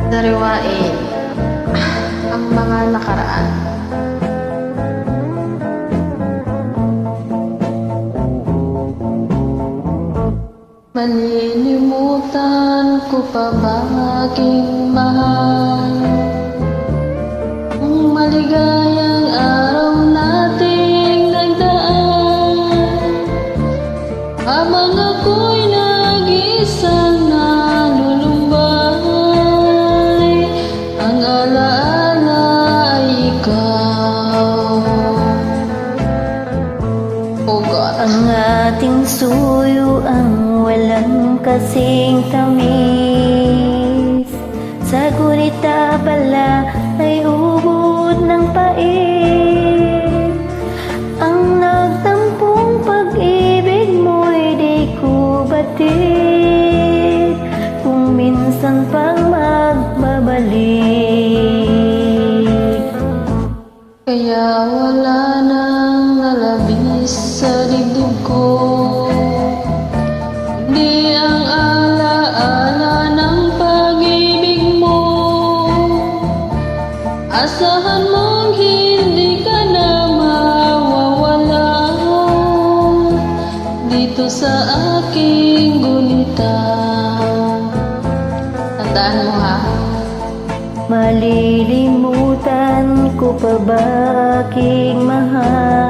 Dariwain ang mga nakaraan. Malilimutan ko pa ba aking mahal ang maligayang araw nating nagdaan, habang ako'y nag-iisang nalulumbay, ang alaala ay ikaw. Oh God. Ang ating suyo ang walang kasing tamis, sa gurita pala ay ubod ng pait. Ang nagtampong pag-ibig mo'y di ko batid, kung minsan pang magbabalik. Kaya wala nang nalabis sa dibdib ko, di ang alaala ng pag-ibig mo. Asahan mong hindi ka na mawawala dito sa aking gunita. Tandaan mo ha. Malilimutan ko pa ba aking mahal